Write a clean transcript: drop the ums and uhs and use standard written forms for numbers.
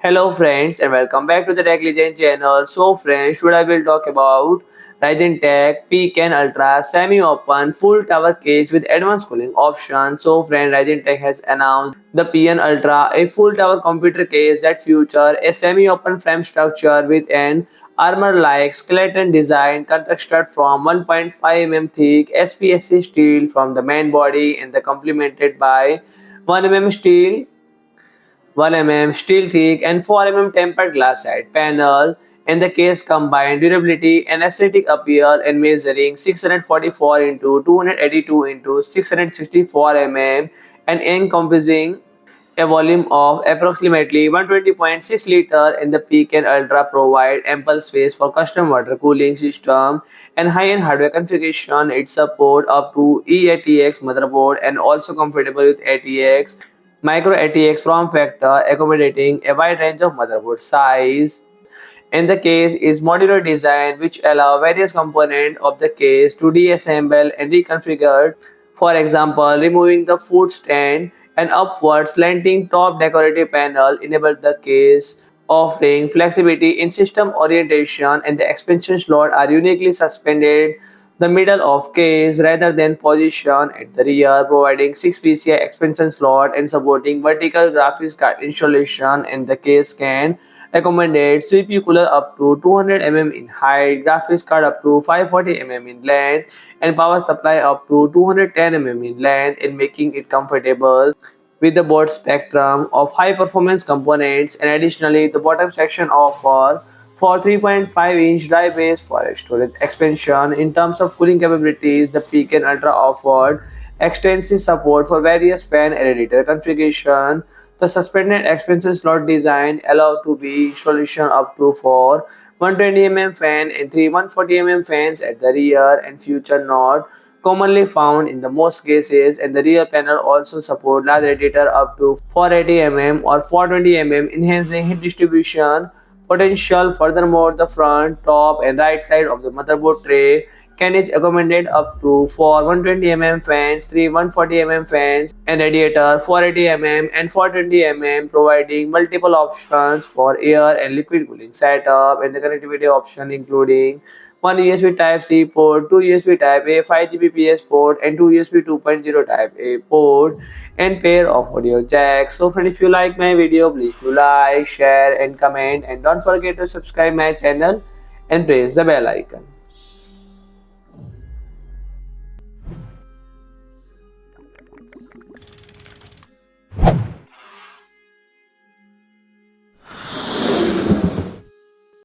Hello friends and welcome back to the Tech Legend channel. So friends, today I will talk about Raijintek PAEAN ULTRA semi-open full tower case with advanced cooling options. So friend, Raijintek has announced the PAEAN ULTRA, a full tower computer case that features a semi-open frame structure with an armor-like skeleton design constructed from 1.5 mm thick SPCC steel from the main body and complemented by 1 mm steel 1 mm steel thick and 4 mm tempered glass side panel, and the case combined durability and aesthetic appeal and measuring 644 into 282 into 664 mm and encompassing a volume of approximately 120.6 liter. In the PAEAN Ultra provide ample space for custom water cooling system and high-end hardware configuration. It support up to E-ATX motherboard and also compatible with ATX Micro-ATX form factor, accommodating a wide range of motherboard size. In the case is modular design, which allow various components of the case to deassemble and reconfigure. For example, removing the foot stand and upward slanting top decorative panel enable the case, offering flexibility in system orientation, and the expansion slot are uniquely suspended the middle of case rather than position at the rear, providing 6 PCI expansion slot and supporting vertical graphics card installation. And the case can accommodate CPU cooler up to 200 mm in height, graphics card up to 540 mm in length, and power supply up to 210 mm in length, and making it comfortable with the broad spectrum of high performance components. And additionally, the bottom section offer for 3.5-inch dry base for storage expansion. In terms of cooling capabilities, the PAEAN Ultra offered extensive support for various fan and radiator configuration. The suspended expansion slot design allowed to be installation up to 4 120 mm fan and 3 140 mm fans at the rear, and feature not commonly found in the most cases. And the rear panel also support large radiator up to 480 mm or 420 mm, enhancing heat distribution potential. Furthermore, the front, top, and right side of the motherboard tray can each accommodate up to 4 120 mm fans, 3 140 mm fans, and radiator 480 mm and 420 mm, providing multiple options for air and liquid cooling setup. And the connectivity option including one USB Type-C port, two USB Type-A, 5 Gbps port, and two USB 2.0 Type-A port, and pair of audio jacks. So friend, if you like my video, please do like, share, and comment, and don't forget to subscribe my channel and press the bell icon.